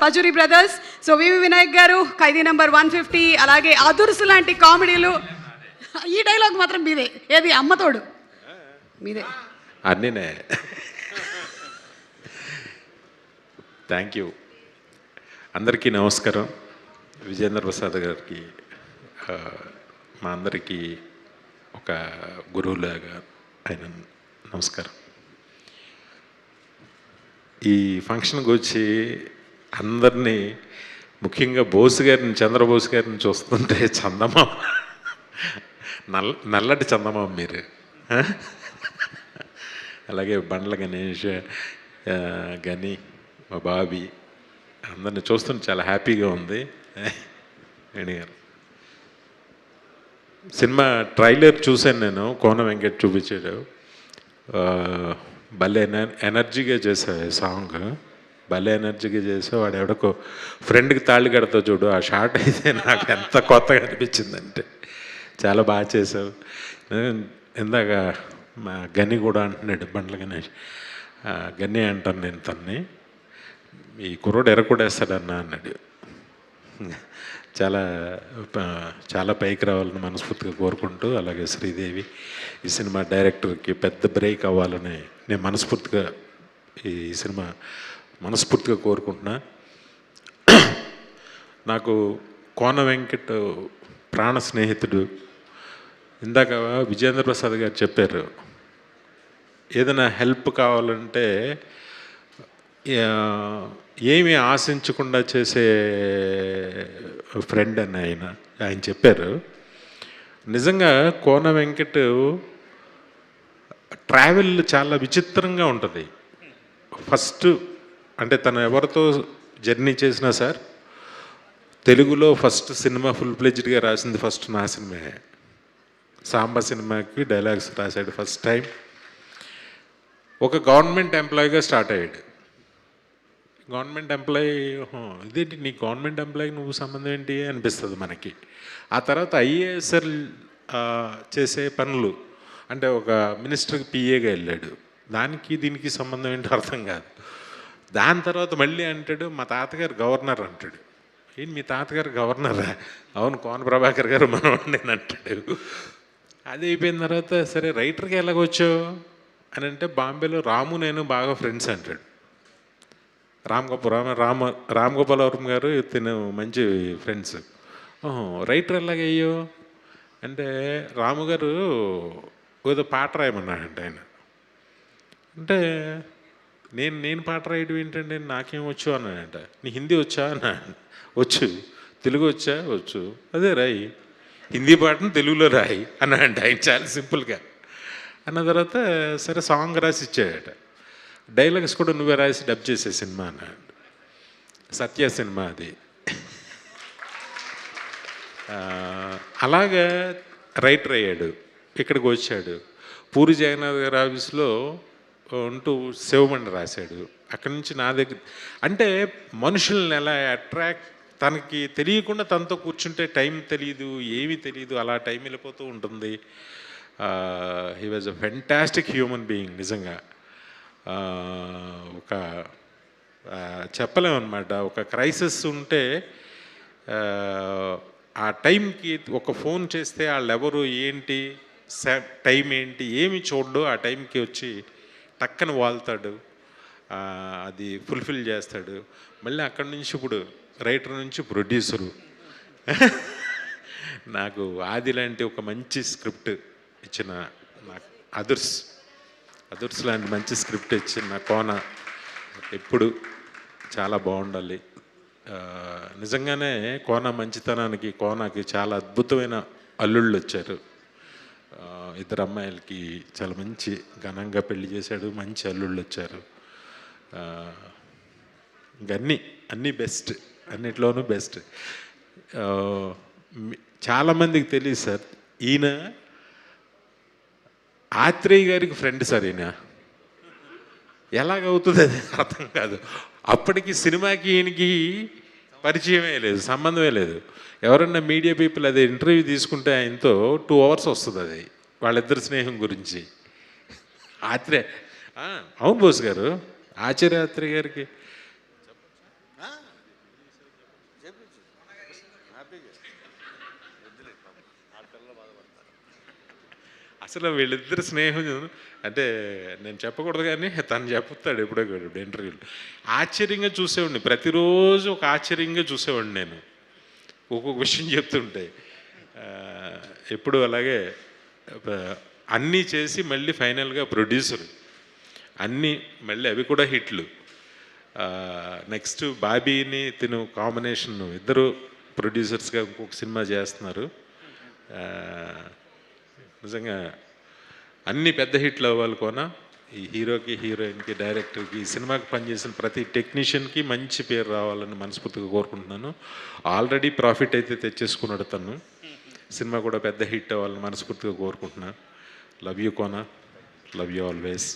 Pajuri brothers. So వివి వినాయక్ గారు ఖైదీ number 150, అలాగే అదుర్సు లాంటి కామెడీలు. ఈ డైలాగ్ మాత్రం మీదే, ఏది అమ్మతోడు మీదే అన్నీనే. Thank you. అందరికీ నమస్కారం. విజేంద్ర ప్రసాద్ గారికి మా అందరికీ ఒక గురువులాగా ఆయన నమస్కారం. ఈ ఫంక్షన్కి వచ్చి అందరినీ, ముఖ్యంగా బోసు గారిని, చంద్రబోసు గారిని చూస్తుంటే చందమామ, నల్లటి చందమామ మీరు. అలాగే బండ్ల గణేష్, గని, మా బాబీ, అందరిని చూస్తుంటే చాలా హ్యాపీగా ఉంది. వేణి గారు సినిమా ట్రైలర్ చూశాను నేను, కోన వెంకట్ చూపించాడు. భలే ఎనర్జీగా చేసావు సాంగ్, భలే ఎనర్జీగా చేసావు. వాడు ఎవడకో ఫ్రెండ్కి తాళి కడతావు చూడు, ఆ షార్ట్ అయితే నాకు ఎంత కొత్తగా అనిపించిందంటే చాలా బాగా చేసావు. ఇందాక మా గని కూడా అంటున్నాడు, బండ్ల గణేష్, గని అంటాను నేను తన్ని, ఈ కుర్రోడు ఎరకొడేస్తాడన్నా అన్నాడు. చాలా చాలా పైకి రావాలని మనస్ఫూర్తిగా కోరుకుంటూ, అలాగే శ్రీదేవి ఈ సినిమా డైరెక్టర్కి పెద్ద బ్రేక్ అవ్వాలని నేను మనస్ఫూర్తిగా ఈ సినిమా మనస్ఫూర్తిగా కోరుకుంటున్నా. నాకు కోన వెంకట్ ప్రాణ స్నేహితుడు. ఇందాక విజేంద్ర ప్రసాద్ గారు చెప్పారు, ఏదైనా హెల్ప్ కావాలంటే ఏమీ ఆశించకుండా చేసే ఫ్రెండ్ అని ఆయన చెప్పారు. నిజంగా కోన వెంకట్ ట్రావెల్ చాలా విచిత్రంగా ఉంటుంది. ఫస్ట్ అంటే తను ఎవరితో జర్నీ చేసినా సార్, తెలుగులో ఫస్ట్ సినిమా ఫుల్ ప్లెజ్డ్గా రాసింది ఫస్ట్ నా సినిమా. సాంబా సినిమాకి డైలాగ్స్ రాశాడు ఫస్ట్ టైం. ఒక గవర్నమెంట్ ఎంప్లాయీగా స్టార్ట్ అయ్యాడు. గవర్నమెంట్ ఎంప్లాయీ, ఇదేంటి నీ గవర్నమెంట్ ఎంప్లాయీకి నువ్వు సంబంధం ఏంటి అనిపిస్తుంది మనకి. ఆ తర్వాత ఐఏఎస్ఎల్ చేసే పనులు, అంటే ఒక మినిస్టర్కి పిఏగా వెళ్ళాడు, దానికి దీనికి సంబంధం ఏంటో అర్థం కాదు. దాని తర్వాత మళ్ళీ అంటాడు మా తాతగారు గవర్నర్ అంటాడు. ఏంటి మీ తాతగారు గవర్నరా? అవును, కోన ప్రభాకర్ గారు మనవాడిని నేను అంటాడు. అది అయిపోయిన తర్వాత సరే రైటర్కి ఎలాగొచ్చావు అని అంటే, బాంబేలో రాము నేను బాగా ఫ్రెండ్స్ అంటాడు. రామ్ గోపాలవరం గారు తిను మంచి ఫ్రెండ్స్. రైటర్ ఎలాగయ్యో అంటే, రాము గారు ఏదో పాట రాయమన్నాడంట ఆయన. అంటే నేను పాట రాయడం ఏంటంటే నాకేం వచ్చు అన్నాడంట. నీ హిందీ వచ్చా అన్నా. వచ్చు. తెలుగు వచ్చా? వచ్చు. అదే రాయి, హిందీ పాటను తెలుగులో రాయి అన్నాడంట ఆయన, చాలా సింపుల్గా. అన్న తర్వాత సరే సాంగ్ రాసి ఇచ్చాడట. డైలాగ్స్ కూడా నువ్వే రాసి డబ్ చేసే సినిమా అన్నాడు. సత్య సినిమా అది. అలాగా రైటర్ అయ్యాడు, ఇక్కడికి వచ్చాడు. పూరి జగన్నాథ్ గారి ఆఫీస్లో ఉంటూ శివమండి రాశాడు. అక్కడి నుంచి నా దగ్గర, అంటే మనుషుల్ని ఎలా అట్రాక్ట్, తనకి తెలియకుండా తనతో కూర్చుంటే టైం తెలియదు, ఏమీ తెలియదు, అలా టైం వెళ్ళిపోతూ ఉంటుంది. He was a fantastic human being నిజంగా. ఒక చెప్పలేమన్నమాట, ఒక క్రైసిస్ ఉంటే ఆ టైంకి ఒక ఫోన్ చేస్తే వాళ్ళు ఎవరు ఏంటి టైం ఏంటి ఏమి చూడ్డు, ఆ టైంకి వచ్చి టక్కన వాళ్తాడు, అది ఫుల్ఫిల్ చేస్తాడు. మళ్ళీ అక్కడి నుంచి ఇప్పుడు రైటర్ నుంచి ప్రొడ్యూసరు. నాకు ఆది లాంటి ఒక మంచి స్క్రిప్ట్ ఇచ్చిన నాకు అదుర్స్ లాంటి మంచి స్క్రిప్ట్ ఇచ్చిన కోన ఎప్పుడు చాలా బాగుండాలి. నిజంగానే కోన మంచితనానికి, కోనకి చాలా అద్భుతమైన అల్లుళ్ళు వచ్చారు. ఇద్దరు అమ్మాయిలకి చాలా మంచి ఘనంగా పెళ్లి చేశాడు, మంచి అల్లుళ్ళు వచ్చారు. అన్నీ బెస్ట్, అన్నిట్లోనూ బెస్ట్. చాలామందికి తెలియదు సార్, ఈయన ఆత్రేయ గారికి ఫ్రెండ్ సార్. ఈయన ఎలాగవుతుంది అది అర్థం కాదు. అప్పటికి సినిమాకి ఈయనకి పరిచయమే లేదు, సంబంధమే లేదు. ఎవరన్నా మీడియా పీపుల్ అదే ఇంటర్వ్యూ తీసుకుంటే ఆయనతో 2 hours వస్తుంది అది వాళ్ళిద్దరి స్నేహం గురించి. అవును బోస్ గారు, ఆచార్య ఆత్రేయ గారికి అసలు వీళ్ళిద్దరు స్నేహం అంటే నేను చెప్పకూడదు కానీ తను చెప్తాడు ఎప్పుడో ఇంటర్వ్యూలో. ఆశ్చర్యంగా చూసేవాడిని, ప్రతిరోజు ఒక ఆశ్చర్యంగా చూసేవాడిని నేను ఒక్కొక్క విషయం చెప్తుంటే. ఎప్పుడు అలాగే అన్నీ చేసి మళ్ళీ ఫైనల్గా ప్రొడ్యూసర్, అన్నీ మళ్ళీ అవి కూడా హిట్లు. నెక్స్ట్ బాబీని తిను కాంబినేషన్, ఇద్దరు ప్రొడ్యూసర్స్గా ఇంకొక సినిమా చేస్తున్నారు. నిజంగా అన్ని పెద్ద హిట్లు అవ్వాలి కోన. ఈ హీరోకి, హీరోయిన్కి, డైరెక్టర్కి, ఈ సినిమాకి పనిచేసిన ప్రతి టెక్నీషియన్కి మంచి పేరు రావాలని మనస్ఫూర్తిగా కోరుకుంటున్నాను. ఆల్రెడీ ప్రాఫిట్ అయితే తెచ్చేసుకున్నాడు తను. సినిమా కూడా పెద్ద హిట్ అవ్వాలని మనస్ఫూర్తిగా కోరుకుంటున్నాను. Love you Kona, love you always.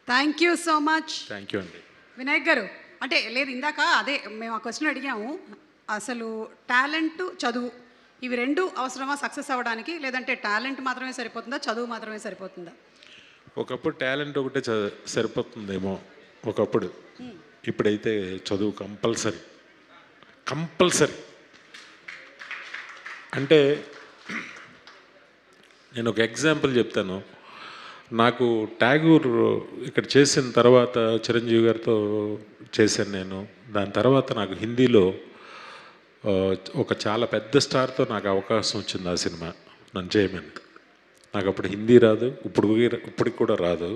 Thank you so much. Thank you అండి. వినాయక్ గారు, అంటే లేదు ఇందాక అదే మేము ఆ క్వశ్చన్ అడిగాము, అసలు టాలెంట్, చదువు ఇవి రెండు అవసరమా సక్సెస్ అవ్వడానికి, లేదంటే టాలెంట్ మాత్రమే సరిపోతుందా, చదువు మాత్రమే సరిపోతుందా? ఒకప్పుడు టాలెంట్ ఒకటే సరిపోతుందేమో ఒకప్పుడు. ఇప్పుడైతే చదువు కంపల్సరీ. అంటే నేను ఒక ఎగ్జాంపుల్ చెప్తాను. నాకు ట్యాగూర్ ఇక్కడ చేసిన తర్వాత చిరంజీవి గారితో చేశాను నేను. దాని తర్వాత నాకు హిందీలో ఒక చాలా పెద్ద స్టార్తో నాకు అవకాశం వచ్చింది ఆ సినిమా నన్ను చేయమని. నాకు అప్పుడు హిందీ రాదు, ఇప్పటికి కూడా రాదు.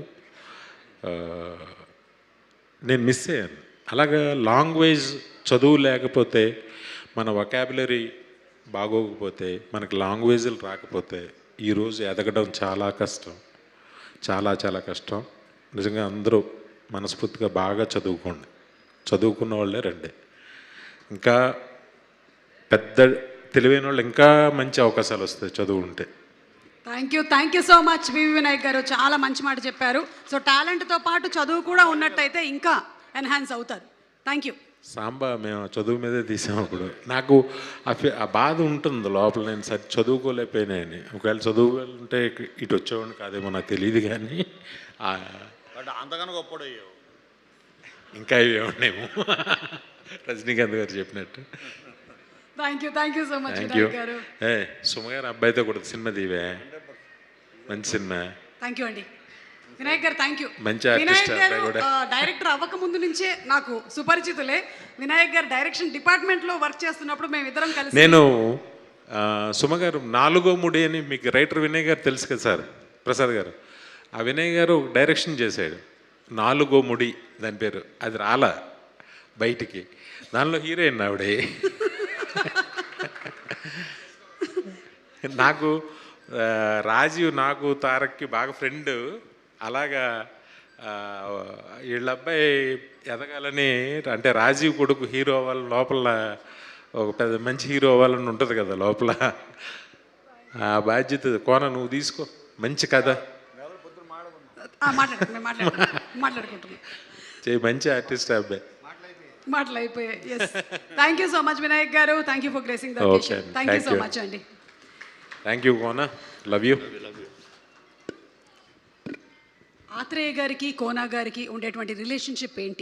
నేను మిస్ అయ్యాను. అలాగా లాంగ్వేజ్ చదువు లేకపోతే, మన వొకాబులరీ బాగోకపోతే, మనకు లాంగ్వేజ్లు రాకపోతే ఈరోజు ఎదగడం చాలా కష్టం, చాలా కష్టం. నిజంగా అందరూ మనస్ఫూర్తిగా బాగా చదువుకోండి. చదువుకున్న వాళ్ళే రండి. ఇంకా పెద్ద తెలివైన వాళ్ళు ఇంకా మంచి అవకాశాలు వస్తాయి చదువు ఉంటే. థ్యాంక్ యూ సో మచ్ వివి వినాయక్ గారు, చాలా మంచి మాట చెప్పారు. సో టాలెంట్తో పాటు చదువు కూడా ఉన్నట్టయితే ఇంకా ఎన్హాన్స్ అవుతారు. Thank you. సాంబా మేము చదువు మీదే తీసాము. అప్పుడు నాకు ఆ బాధ ఉంటుంది లోపల, నేను చదువుకోలేకపోయినాయని. ఒకవేళ చదువు ఉంటే ఇటు వచ్చేవాడిని కాదేమో నాకు తెలియదు, కానీ అంతకన్నా గొప్పడు అయ్యావు. ఇంకా ఇవి ఏమన్నాయేమో రజనీకాంత్ గారు చెప్పినట్టు. Thank you so much Vinayak గారు. సుమ గారు అబ్బాయితో కూడా సినిమా తీవే, మంచి సినిమా. థ్యాంక్ యూ అండి వినాయక్ గారు. Thank you. మంచి ఆర్టిస్ట్ అబ్బాయి కూడా. డైరెక్టర్ అవ్వక ముందు నుంచే నాకు సుపరిచితులే. వినాయక్ గారు డైరెక్షన్ డిపార్ట్మెంట్లో వర్క్ చేస్తున్నప్పుడు మేము ఇద్దరం కలిసి, నేను సుమ గారు 4వ ముడి అని మీకు రైటర్ వినయ్ గారు తెలుసు కదా సార్, ప్రసాద్ గారు. ఆ వినయ్ గారు డైరెక్షన్ చేశాడు 4వ ముడి దాని పేరు. అది రాలా బయటికి, దానిలో హీరోయిన్ ఆవిడే. నాకు రాజీవ్, నాకు తారక్కి బాగా ఫ్రెండ్. అలాగా వీళ్ళ అబ్బాయి ఎదగాలని, అంటే రాజీవ్ కొడుకు హీరో అవ్వాలని లోపల ఒక పెద్ద మంచి హీరో అవ్వాలని ఉంటుంది కదా లోపల. ఆ బాధ్యత కోన నువ్వు తీసుకో. మంచి కథ మాట్లాడుకుంటున్నాం. మంచి ఆర్టిస్ట్ అబ్బాయి. మాటలు అయిపోయాయి. Thank you so much Vinayak garu. Thank you for gracing the occasion. Thank you so much అండి. Thank you Kona, love you. Athreya గారికి కోనా గారికి ఉండేటువంటి రిలేషన్షిప్ ఏంటి?